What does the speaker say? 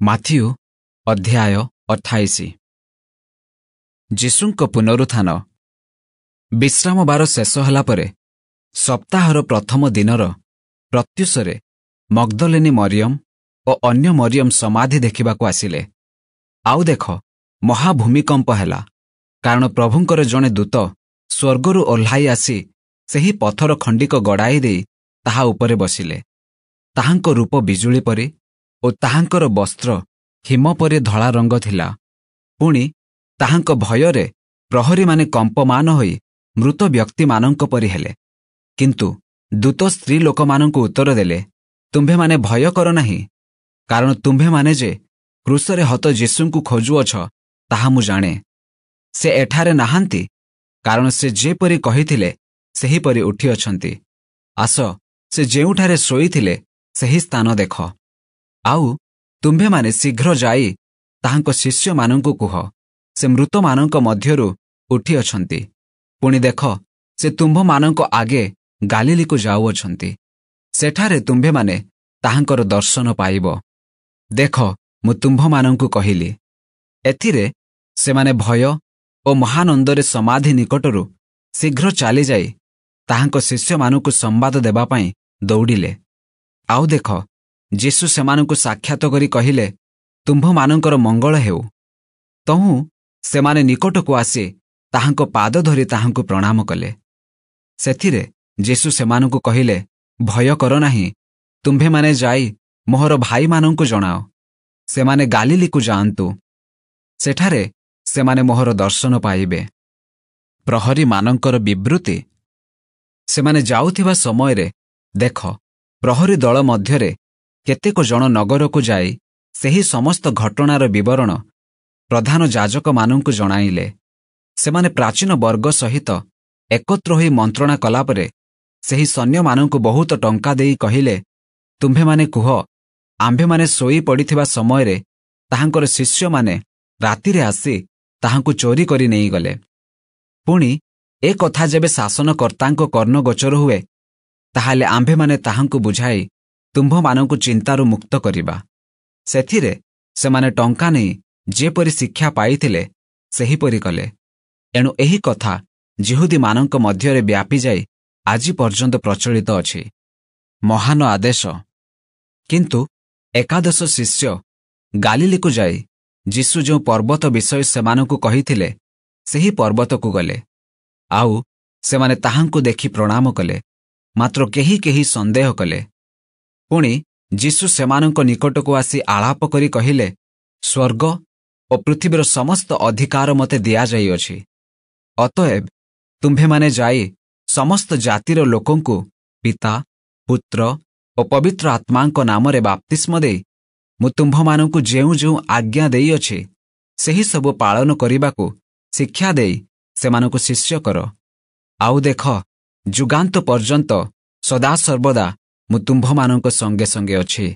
Matthew ଅଧ୍ୟାୟ 28। ଯୀଶୁଙ୍କ ପୁନରୁତ୍ଥାନ। ବିଶ୍ରାମବାର ଶେଷ ହେଲା ପରେ ସପ୍ତାହର ପ୍ରଥମ ଦିନର ପ୍ରତ୍ୟୁଷରେ ମଗ୍ଦଲିନୀ ମରିୟମ ଓ ଅନ୍ୟ ମରିୟମ ସମାଧି ଦେଖିବାକୁ ଆସିଲେ। ଆଉ ଦେଖ, ମହାଭୂମିକମ୍ପ ହେଲା, କାରଣ ପ୍ରଭୁଙ୍କର ଜଣେ ଦୂତ ସ୍ୱର୍ଗରୁ ଓହ୍ଲାଇ ଆସି ସେହି ପଥର ଖଣ୍ଡିକ ଗଡ଼ାଇ ଦେଇ ତାହା ଉପରେ ବସିଲେ। ତାହାଙ୍କ ରୂପ ବିଜୁଳି ପରି ଓ ତାହାଙ୍କର ବସ୍ତ୍ର ହିମ ପରି ଧଳା ରଙ୍ଗ ଥିଲା। ପୁଣି ତାହାଙ୍କ ଭୟରେ ପ୍ରହରୀମାନେ କମ୍ପମାନ ହୋଇ ମୃତ ବ୍ୟକ୍ତିମାନଙ୍କ ପରି ହେଲେ। କିନ୍ତୁ ଦୂତ ସ୍ତ୍ରୀ ଲୋକମାନଙ୍କୁ ଉତ୍ତର ଦେଲେ, ତୁମ୍ଭେମାନେ ଭୟ କର ନାହିଁ, କାରଣ ତୁମ୍ଭେମାନେ ଯେ କ୍ରୁଶରେ ହତ ଯୀଶୁଙ୍କୁ ଖୋଜୁଅଛ, ତାହା ମୁଁ ଜାଣେ। ସେ ଏଠାରେ ନାହାନ୍ତି, କାରଣ ସେ ଯେପରି କହିଥିଲେ ସେହିପରି ଉଠିଅଛନ୍ତି। ଆସ, ସେ ଯେଉଁଠାରେ ଶୋଇଥିଲେ ସେହି ସ୍ଥାନ ଦେଖ। ଆଉ ତୁମ୍ଭେମାନେ ଶୀଘ୍ର ଯାଇ ତାହାଙ୍କ ଶିଷ୍ୟମାନଙ୍କୁ କୁହ, ସେ ମୃତମାନଙ୍କ ମଧ୍ୟରୁ ଉଠିଅଛନ୍ତି। ପୁଣି ଦେଖ, ସେ ତୁମ୍ଭମାନଙ୍କ ଆଗେ ଗାଲିଲିକୁ ଯାଉଅଛନ୍ତି। ସେଠାରେ ତୁମ୍ଭେମାନେ ତାହାଙ୍କର ଦର୍ଶନ ପାଇବ। ଦେଖ, ମୁଁ ତୁମ୍ଭମାନଙ୍କୁ କହିଲି। ଏଥିରେ ସେମାନେ ଭୟ ଓ ମହାନନ୍ଦରେ ସମାଧି ନିକଟରୁ ଶୀଘ୍ର ଚାଲିଯାଇ ତାହାଙ୍କ ଶିଷ୍ୟମାନଙ୍କୁ ସମ୍ବାଦ ଦେବା ପାଇଁ ଦୌଡ଼ିଲେ। ଆଉ ଦେଖ, ଯୀଶୁ ସେମାନଙ୍କୁ ସାକ୍ଷାତ କରି କହିଲେ, ତୁମ୍ଭମାନଙ୍କର ମଙ୍ଗଳ ହେଉ। ତହୁଁ ସେମାନେ ନିକଟକୁ ଆସି ତାହାଙ୍କ ପାଦ ଧରି ତାହାଙ୍କୁ ପ୍ରଣାମ କଲେ। ସେଥିରେ ଯୀଶୁ ସେମାନଙ୍କୁ କହିଲେ, ଭୟ କର ନାହିଁ। ତୁମ୍ଭେମାନେ ଯାଇ ମୋହର ଭାଇମାନଙ୍କୁ ଜଣାଅ, ସେମାନେ ଗାଲିଲିକୁ ଯାଆନ୍ତୁ। ସେଠାରେ ସେମାନେ ମୋହର ଦର୍ଶନ ପାଇବେ। ପ୍ରହରୀମାନଙ୍କର ବିବୃତ୍ତି। ସେମାନେ ଯାଉଥିବା ସମୟରେ ଦେଖ, ପ୍ରହରୀ ଦଳ ମଧ୍ୟରେ କେତେକ ଜଣ ନଗରକୁ ଯାଇ ସେହି ସମସ୍ତ ଘଟଣାର ବିବରଣ ପ୍ରଧାନ ଯାଜକମାନଙ୍କୁ ଜଣାଇଲେ। ସେମାନେ ପ୍ରାଚୀନ ବର୍ଗ ସହିତ ଏକତ୍ର ହୋଇ ମନ୍ତ୍ରଣା କଲାପରେ ସେହି ସୈନ୍ୟମାନଙ୍କୁ ବହୁତ ଟଙ୍କା ଦେଇ କହିଲେ, ତୁମ୍ଭେମାନେ କୁହ, ଆମ୍ଭେମାନେ ଶୋଇ ପଡ଼ିଥିବା ସମୟରେ ତାହାଙ୍କର ଶିଷ୍ୟମାନେ ରାତିରେ ଆସି ତାହାଙ୍କୁ ଚୋରି କରି ନେଇଗଲେ। ପୁଣି ଏ କଥା ଯେବେ ଶାସନକର୍ତ୍ତାଙ୍କ କର୍ଣ୍ଣଗୋଚର ହୁଏ, ତାହେଲେ ଆମ୍ଭେମାନେ ତାହାଙ୍କୁ ବୁଝାଇ ତୁମ୍ଭମାନଙ୍କୁ ଚିନ୍ତାରୁ ମୁକ୍ତ କରିବା। ସେଥିରେ ସେମାନେ ଟଙ୍କା ନେଇ ଯେପରି ଶିକ୍ଷା ପାଇଥିଲେ ସେହିପରି କଲେ। ଏଣୁ ଏହି କଥା ଯିହୁଦୀମାନଙ୍କ ମଧ୍ୟରେ ବ୍ୟାପିଯାଇ ଆଜି ପର୍ଯ୍ୟନ୍ତ ପ୍ରଚଳିତ ଅଛି। ମହାନ ଆଦେଶ। କିନ୍ତୁ ଏକାଦଶ ଶିଷ୍ୟ ଗାଲିଲିକୁ ଯାଇ ଯୀଶୁ ଯେଉଁ ପର୍ବତ ବିଷୟ ସେମାନଙ୍କୁ କହିଥିଲେ ସେହି ପର୍ବତକୁ ଗଲେ। ଆଉ ସେମାନେ ତାହାଙ୍କୁ ଦେଖି ପ୍ରଣାମ କଲେ, ମାତ୍ର କେହି କେହି ସନ୍ଦେହ କଲେ। ପୁଣି ଯୀଶୁ ସେମାନଙ୍କ ନିକଟକୁ ଆସି ଆଳାପ କରି କହିଲେ, ସ୍ୱର୍ଗ ଓ ପୃଥିବୀର ସମସ୍ତ ଅଧିକାର ମୋତେ ଦିଆଯାଇଅଛି। ଅତଏବ ତୁମ୍ଭେମାନେ ଯାଇ ସମସ୍ତ ଜାତିର ଲୋକଙ୍କୁ ପିତା, ପୁତ୍ର ଓ ପବିତ୍ର ଆତ୍ମାଙ୍କ ନାମରେ ବାପ୍ତିସ୍ମ ଦେଇ ମୁଁ ତୁମ୍ଭମାନଙ୍କୁ ଯେଉଁ ଯେଉଁ ଆଜ୍ଞା ଦେଇଅଛି ସେହି ସବୁ ପାଳନ କରିବାକୁ ଶିକ୍ଷା ଦେଇ ସେମାନଙ୍କୁ ଶିଷ୍ୟ କର। ଆଉ ଦେଖ, ଯୁଗାନ୍ତ ପର୍ଯ୍ୟନ୍ତ ସଦାସର୍ବଦା ମୁଁ ତୁମ୍ଭମାନଙ୍କ ସଙ୍ଗେ ସଙ୍ଗେ ଅଛି।